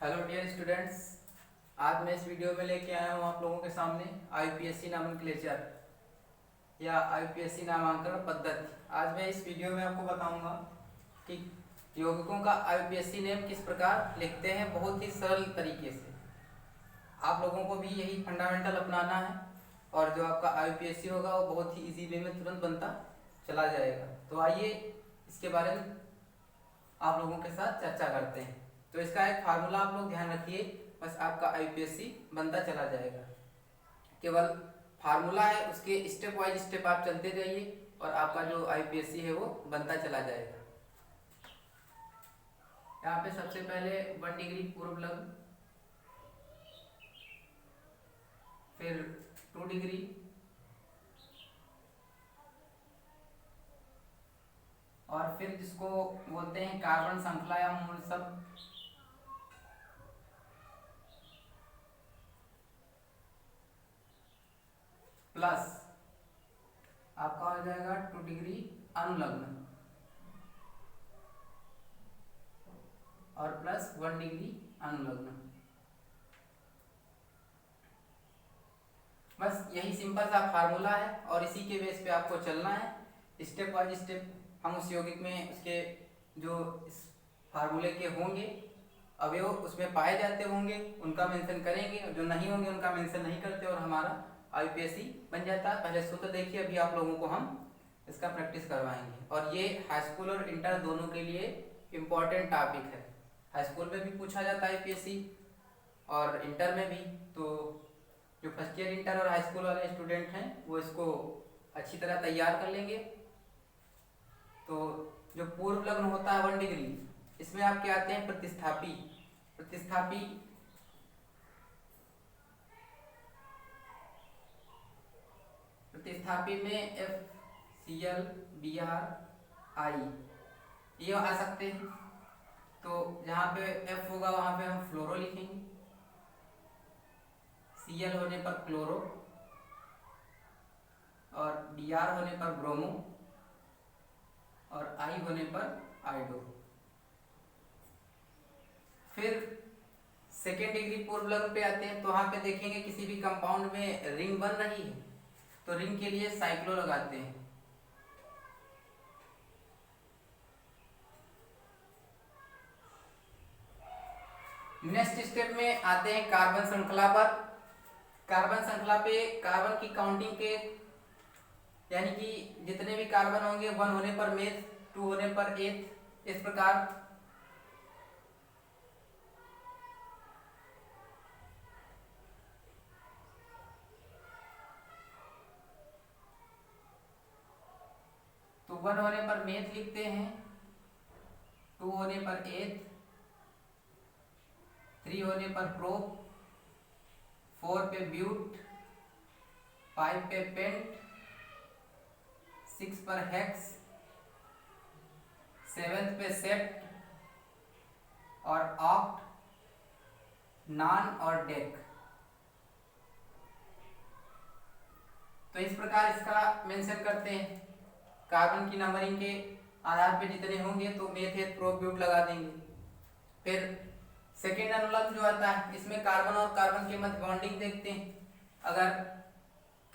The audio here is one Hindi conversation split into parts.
हेलो डियर स्टूडेंट्स, आज मैं इस वीडियो में लेके आया हूँ आप लोगों के सामने आईपीएससी नॉमेनक्लेचर या आईपीएससी नामांकन पद्धति। आज मैं इस वीडियो में आपको बताऊंगा कि यौगिकों का आईपीएससी नेम किस प्रकार लिखते हैं, बहुत ही सरल तरीके से। आप लोगों को भी यही फंडामेंटल अपनाना है और जो आपका आईपीएससी होगा वो बहुत ही इजी वे में तुरंत बनता चला जाएगा। तो आइए इसके बारे में आप लोगों के साथ चर्चा करते हैं। तो इसका एक फार्मूला आप लोग ध्यान रखिए, बस आपका आईपीएससी बनता चला जाएगा। केवल फार्मूला है, उसके स्टेप वाइज स्टेप आप चलते जाइए और आपका जो आईपीएससी है वो बनता चला जाएगा। यहाँ पे सबसे पहले 1 डिग्री पूर्व लग्न, फिर 2 डिग्री, और फिर जिसको बोलते हैं कार्बन श्रृंखला या मूल शब्द, प्लस आपका हो जाएगा 2 डिग्री अनुलग्न और प्लस 1 डिग्री अनुलग्न। बस यही सिंपल सा फार्मूला है और इसी के बेस पे आपको चलना है। स्टेप बाय स्टेप हम उस यौगिक में उसके जो इस फार्मूले के होंगे अवयव उसमें पाए जाते होंगे उनका मेंशन करेंगे, और जो नहीं होंगे उनका मेंशन नहीं करते और हमारा आईपीएससी बन जाता है। पहले सूत्र देखिए, अभी आप लोगों को हम इसका प्रैक्टिस करवाएंगे। और ये हाई स्कूल और इंटर दोनों के लिए इम्पोर्टेंट टॉपिक है। हाई स्कूल में भी पूछा जाता है आईपीएससी और इंटर में भी। तो जो फर्स्ट ईयर इंटर और हाई स्कूल वाले स्टूडेंट हैं वो इसको अच्छी तरह तैयार कर लेंगे। तो जो पूर्व लग्न होता है 1 डिग्री, इसमें आपके आते हैं प्रतिस्थापी। प्रतिस्थापी प्रतिस्थापी में FCl Br I ये आ सकते हैं। तो जहाँ पे F होगा वहाँ पे हम फ्लोरो लिखेंगे, Cl होने पर क्लोरो और Br होने पर ब्रोमो और I होने पर आइडो। फिर सेकेंड डिग्री पूर्व लग्न पे आते हैं, तो वहाँ पे देखेंगे किसी भी कंपाउंड में रिंग बन रही है तो रिंग के लिए साइक्लो लगाते हैं। नेक्स्ट स्टेप में आते हैं कार्बन श्रृंखला पर। कार्बन श्रृंखला पे कार्बन की काउंटिंग के यानी कि जितने भी कार्बन होंगे 1 होने पर मेथ, 2 होने पर एथ, इस प्रकार। तो 1 होने पर मेथ लिखते हैं, 2 होने पर एथ, 3 होने पर प्रोप, 4 पे ब्यूट, 5 पे पेंट, 6 पर हेक्स, 7 पे सेप्ट और ऑक्ट, नॉन और डेक। तो इस प्रकार इसका मेंशन करते हैं। कार्बन की नंबरिंग के आधार पे जितने होंगे तो मेथ, एथ, प्रोप, ब्यूट लगा देंगे। फिर सेकेंड अनुलग्न जो आता है, इसमें कार्बन और कार्बन के मध्य बॉन्डिंग देखते हैं। अगर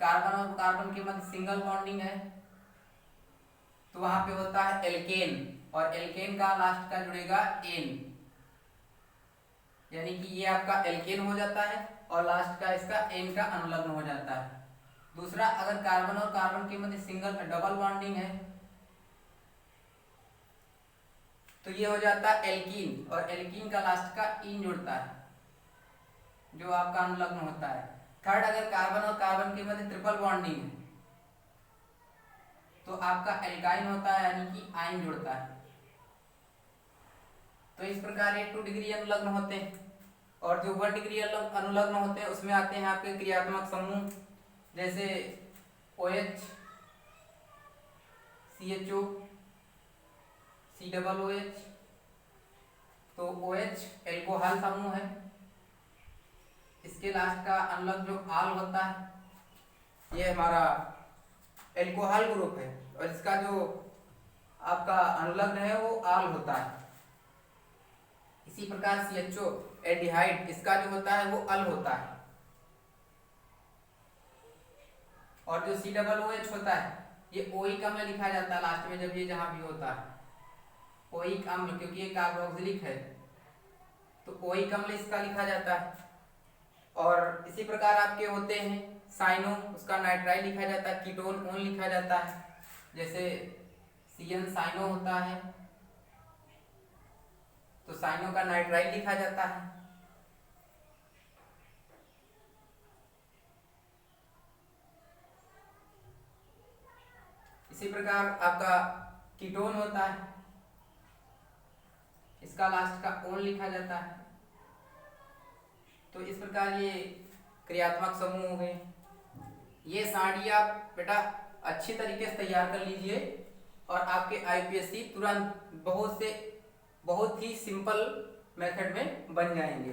कार्बन और कार्बन के मध्य सिंगल बॉन्डिंग है तो वहां पे होता है एल्केन, और एल्केन का लास्ट का जुड़ेगा एन, यानी कि ये आपका एल्केन हो जाता है और लास्ट का इसका एन का अनुलग्न हो जाता है। दूसरा, अगर कार्बन और कार्बन के मध्य सिंगल डबल बॉन्डिंग है तो ये हो जाता है एल्कीन, और एल्कीन का लास्ट का इन जुड़ता है जो आपका अनुलग्न होता है। थर्ड, अगर कार्बन और कार्बन के मध्य ट्रिपल बॉन्डिंग है तो आपका एल्काइन होता है, यानी कि आइन जुड़ता है। तो इस प्रकार ये 2 डिग्री अनुलग्न होते हैं। और जो 1 डिग्री अनुलग्न होते हैं उसमें आते हैं आपके क्रियात्मक समूह, जैसे OH, CHO, COOH। तो OH एल्कोहल समूह है, इसके लास्ट का अनुलग्न जो आल होता है ये हमारा एल्कोहल ग्रुप है, और इसका जो आपका अनुलग्न है वो आल होता है। इसी प्रकार CHO एल्डिहाइड इसका जो होता है वो अल होता है, और जो COOH होता है ये ओइक अम्ल लिखा जाता है लास्ट में जब ये जहां भी होता है, ओइक अम्ल, क्योंकि ये कार्बोक्सिलिक है तो ओइक अम्ल इसका लिखा जाता है। और इसी प्रकार आपके होते हैं साइनो, उसका नाइट्राइल लिखा जाता है, कीटोन ओन लिखा जाता है, जैसे CN साइनो होता है तो साइनो का नाइट्राइल लिखा जाता है। इसी प्रकार आपका कीटोन होता है, इसका लास्ट का ओन लिखा जाता है। तो इस प्रकार ये क्रियात्मक समूह हो गए। ये सारणी आप बेटा अच्छी तरीके से तैयार कर लीजिए और आपके IPSC तुरंत बहुत ही सिंपल मेथड में बन जाएंगे।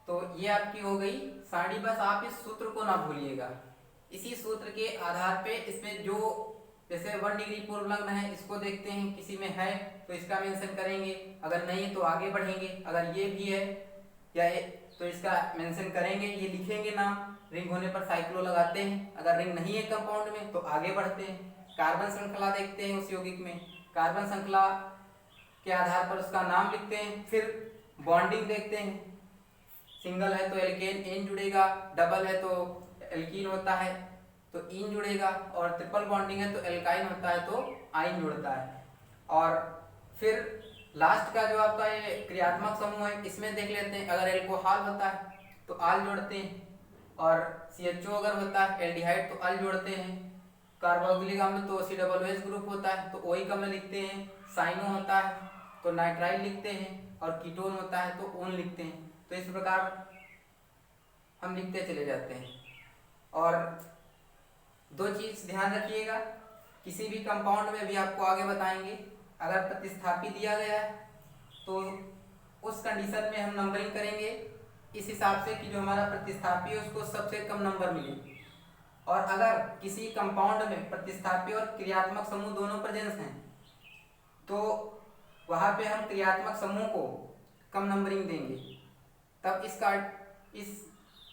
तो ये आपकी हो गई सारणी, बस आप इस सूत्र को ना भूलिएगा। इसी सूत्र के आधार पे इसमें जो जैसे 1 डिग्री पूर्व लग्न है इसको देखते हैं, किसी में है तो इसका मेंशन करेंगे, अगर नहीं तो आगे बढ़ेंगे, अगर ये भी है या तो इसका मेंशन करेंगे, ये लिखेंगे नाम, रिंग होने पर साइक्लो लगाते हैं, अगर रिंग नहीं है कंपाउंड में तो आगे बढ़ते हैं। कार्बन श्रृंखला देखते हैं उस यौगिक में, कार्बन श्रृंखला के आधार पर उसका नाम लिखते हैं, फिर बॉन्डिंग देखते हैं, सिंगल है तो एल्केन एन जुड़ेगा, डबल है तो एल्कीन होता है तो इन जुड़ेगा, और ट्रिपल बॉन्डिंग है तो एल्काइन होता है तो आइन जुड़ता है। और फिर लास्ट का जो आपका ये क्रियात्मक समूह है इसमें देख लेते हैं, अगर एल्कोहल होता है तो आल जोड़ते हैं, और CHO अगर होता है एल्डिहाइड तो अल जोड़ते हैं, कार्बोक्सिलिक अम्ल तो COOH ग्रुप होता है तो ओइक अम्ल लिखते हैं, साइनो होता है तो नाइट्राइल लिखते हैं, और कीटोन होता है तो ओन लिखते हैं। तो इस प्रकार हम लिखते चले जाते हैं। और दो चीज ध्यान रखिएगा, किसी भी कंपाउंड में भी आपको आगे बताएंगे, अगर प्रतिस्थापी दिया गया है तो उस कंडीशन में हम नंबरिंग करेंगे इस हिसाब से कि जो हमारा प्रतिस्थापी है उसको सबसे कम नंबर मिले। और अगर किसी कंपाउंड में प्रतिस्थापी और क्रियात्मक समूह दोनों प्रेजेंस हैं तो वहाँ पे हम क्रियात्मक समूह को कम नंबरिंग देंगे, तब इस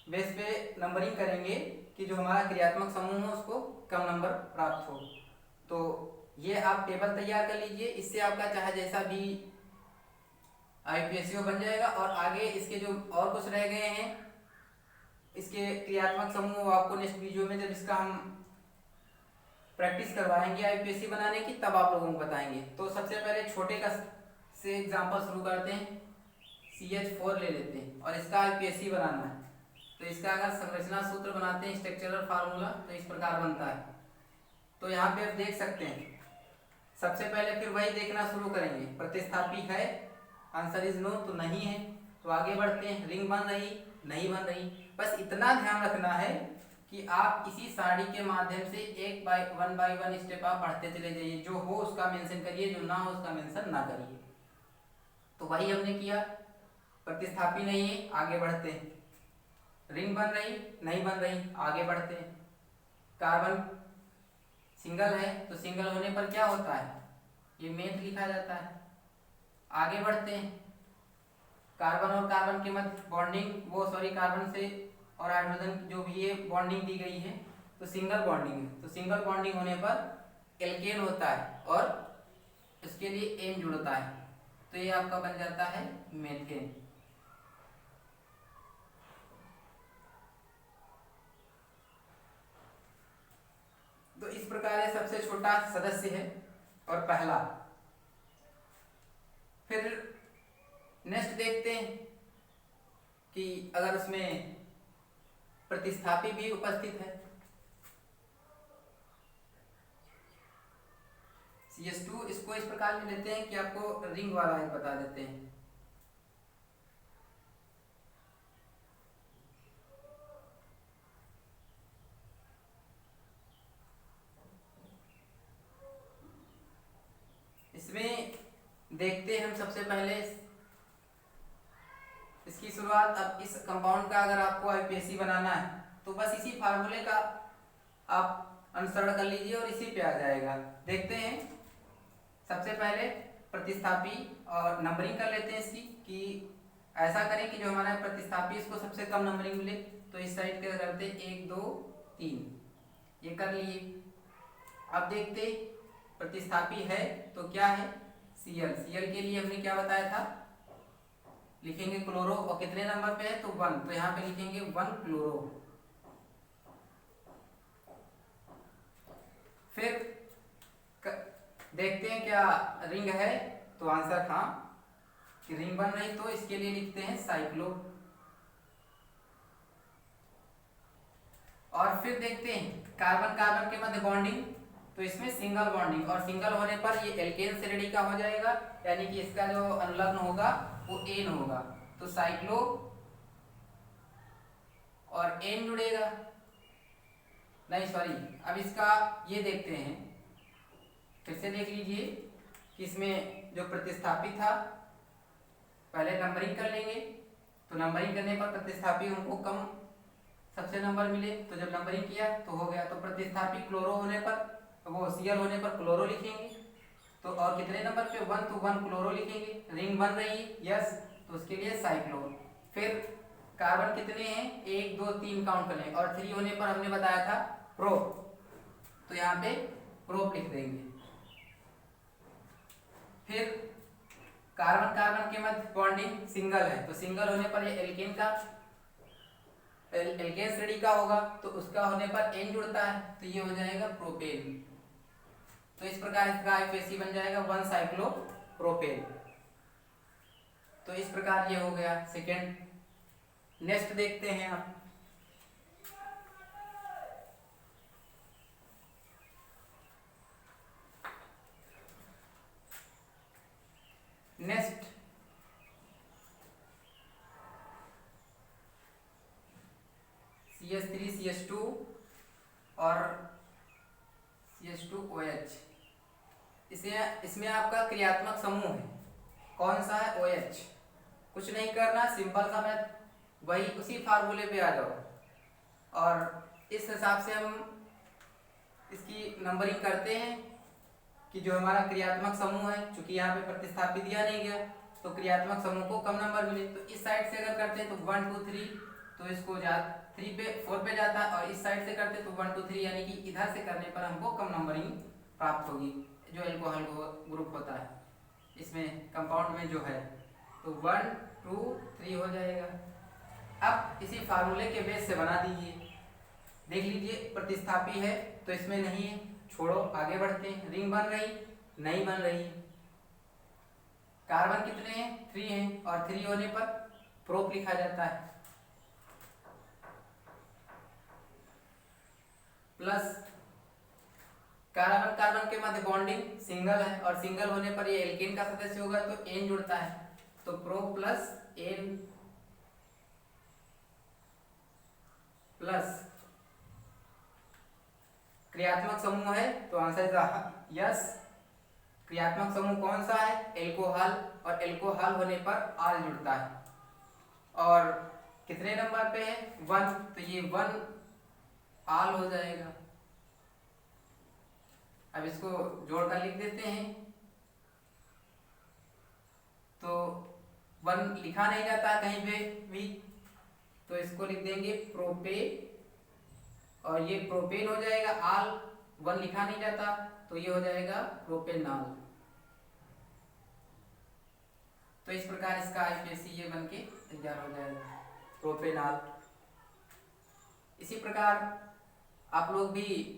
बेस पे नंबरिंग करेंगे कि जो हमारा क्रियात्मक समूह हो उसको कम नंबर प्राप्त हो। तो ये आप टेबल तैयार कर लीजिए, इससे आपका चाहे जैसा भी IPSC बन जाएगा। और आगे इसके जो और कुछ रह गए हैं इसके क्रियात्मक समूह आपको नेक्स्ट वीडियो में जब इसका हम प्रैक्टिस करवाएंगे IPSC बनाने की तब आप लोगों को बताएंगे। तो सबसे पहले छोटे का से एग्जांपल शुरू करते हैं, CH4 ले लेते हैं और इसका IPSC बनाना है। तो इसका अगर संरचना सूत्र बनाते हैं, स्ट्रक्चरल फार्मूला, तो इस प्रकार बनता है। तो यहाँ पे आप देख सकते हैं, सबसे पहले फिर वही देखना शुरू करेंगे, प्रतिस्थापी है, आंसर इज नो, तो नहीं है, तो आगे बढ़ते हैं, रिंग बन रही नहीं बन रही। बस इतना ध्यान रखना है कि आप इसी सारणी के माध्यम से वन बाय वन स्टेप आप बढ़ते चले जाइए, जो हो उसका मेंशन करिए, जो ना हो उसका मेंशन ना करिए। तो वही हमने किया, प्रतिस्थापी नहीं है, आगे बढ़ते हैं, रिंग बन रही नहीं बन रही, आगे बढ़ते हैं, कार्बन सिंगल है तो सिंगल होने पर क्या होता है, ये मेथ लिखा जाता है, आगे बढ़ते हैं, कार्बन और कार्बन के मध्य बॉन्डिंग, कार्बन से और हाइड्रोजन जो भी ये बॉन्डिंग दी गई है तो सिंगल बॉन्डिंग है, तो सिंगल बॉन्डिंग होने पर एल्केन होता है और इसके लिए एन जुड़ता है, तो ये आपका बन जाता है मेथेन। तो इस प्रकार ये सबसे छोटा सदस्य है और पहला। फिर नेक्स्ट देखते हैं कि अगर उसमें प्रतिस्थापी भी उपस्थित है, CH2, इसको इस प्रकार में लेते हैं कि आपको रिंग वाला एक बता देते हैं। इसमें देखते हैं हम सबसे पहले इसकी शुरुआत। अब इस कंपाउंड का अगर आपको IPSC बनाना है तो बस इसी फार्मूले का आप अनुसरण कर लीजिए और इसी पे आ जाएगा। देखते हैं सबसे पहले प्रतिस्थापी और नंबरिंग कर लेते हैं इसकी कि ऐसा करें कि जो हमारा प्रतिस्थापी इसको सबसे कम नंबरिंग मिले। तो इस साइड क्या करते 1 2 3, ये कर लिए। अब देखते प्रतिस्थापी है तो क्या है Cl। Cl के लिए हमने क्या बताया था, लिखेंगे क्लोरो, और कितने नंबर पे है तो 1, तो यहाँ पे लिखेंगे 1 क्लोरो। फिर देखते हैं क्या रिंग है, तो आंसर हाँ कि रिंग बन रही, तो इसके लिए लिखते हैं साइक्लो। और फिर देखते हैं कार्बन कार्बन के मध्य बॉन्डिंग, तो इसमें सिंगल बॉन्डिंग, और सिंगल होने पर ये एल्केन श्रेणी का हो जाएगा, यानी कि इसका जो अनुलग्न होगा वो एन होगा, तो साइक्लो और एन जुड़ेगा। नहीं सॉरी, अब इसका ये देखते हैं, फिर से देख लीजिए कि इसमें जो प्रतिस्थापी था, पहले नंबरिंग कर लेंगे, तो नंबरिंग करने पर प्रतिस्थापी हमको कम सबसे नंबर मिले, तो जब नंबरिंग किया तो हो गया। तो प्रतिस्थापी क्लोरो होने पर, वो Cl होने पर क्लोरो लिखेंगे, तो और कितने नंबर पे 1, तो 1 क्लोरो लिखेंगे। रिंग बन रही है यस, तो उसके लिए साइक्लो। फिर कार्बन कितने हैं 1 2 3 काउंट कर लें, और 3 होने पर हमने बताया था प्रोप, तो यहाँ पे प्रोप लिख देंगे। फिर कार्बन कार्बन के मध्य बॉन्डिंग सिंगल है, तो सिंगल होने पर ये एल्केन का एल्केन श्रेणी का होगा, तो उसका होने पर एन जुड़ता है, तो ये हो जाएगा प्रोपेन। तो इस प्रकार इसका आईयूपीएसी बन जाएगा 1 साइक्लो प्रोपेन। तो इस प्रकार ये हो गया सेकेंड। नेक्स्ट देखते हैं आप, नेक्स्ट CH3 CH2 और CH2OH। इसमें आपका क्रियात्मक समूह है, कौन सा है OH। कुछ नहीं करना, सिंपल सा मैथ, वही उसी फार्मूले पे आ जाओ, और इस हिसाब से हम इसकी नंबरिंग करते हैं कि जो हमारा क्रियात्मक समूह है, चूंकि यहाँ पे प्रतिस्थापी दिया नहीं गया, तो क्रियात्मक समूह को कम नंबर मिले। तो इस साइड से अगर करते हैं तो 1 2 3, तो इसको 3 पे 4 पे जाता है, और इस साइड से करते तो 1 2 3, यानी कि इधर से करने पर हमको कम नंबरिंग प्राप्त होगी। जो एल्कोहल ग्रुप होता है इसमें कंपाउंड में जो है, तो 1 2 3 हो जाएगा। अब इसी फार्मूले के बेस से बना दीजिए, देख लीजिए प्रतिस्थापी है तो इसमें नहीं है, छोड़ो आगे बढ़ते हैं। रिंग बन रही नहीं बन रही, कार्बन कितने हैं 3 हैं, और 3 होने पर प्रोप लिखा जाता है, प्लस कार्बन कार्बन के मध्य बॉन्डिंग सिंगल है, और सिंगल होने पर ये एल्केन का सदस्य होगा, तो एन जुड़ता है, तो प्रो प्लस एन प्लस क्रियात्मक समूह है, तो आंसर यस। क्रियात्मक समूह कौन सा है एल्कोहल, और एल्कोहल होने पर आल जुड़ता है, और कितने नंबर पे है 1, तो ये 1 आल हो जाएगा। अब इसको जोड़कर लिख देते हैं, तो 1 लिखा नहीं जाता कहीं पे भी, तो इसको लिख देंगे प्रोपे, और ये प्रोपेन हो जाएगा। आल 1 लिखा नहीं जाता, तो ये हो जाएगा प्रोपेनाल। तो इस प्रकार इसका आईयूपीएसी ये बनके तैयार हो जाएगा प्रोपेनाल। इसी प्रकार आप लोग भी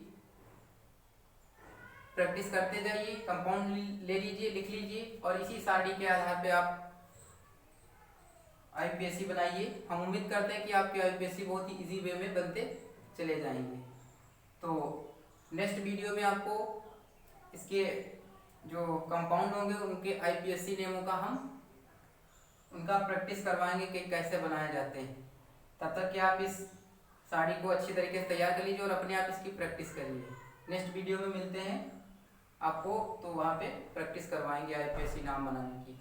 प्रैक्टिस करते जाइए, कंपाउंड ले लीजिए, लिख लीजिए, और इसी सारणी के आधार पे आप आईयूपीएसी बनाइए। हम उम्मीद करते हैं कि आपके आईयूपीएसी बहुत ही इजी वे में बनते चले जाएंगे। तो नेक्स्ट वीडियो में आपको इसके जो कंपाउंड होंगे उनके आईयूपीएसी नेमों का हम उनका प्रैक्टिस करवाएंगे कि कैसे बनाए जाते हैं। तब तक कि आप इस साड़ी को अच्छी तरीके से तैयार कर लीजिए और अपने आप इसकी प्रैक्टिस करिए। नेक्स्ट वीडियो में मिलते हैं आपको, तो वहाँ पे प्रैक्टिस करवाएंगे आईयूपीएसी नाम बनाने की।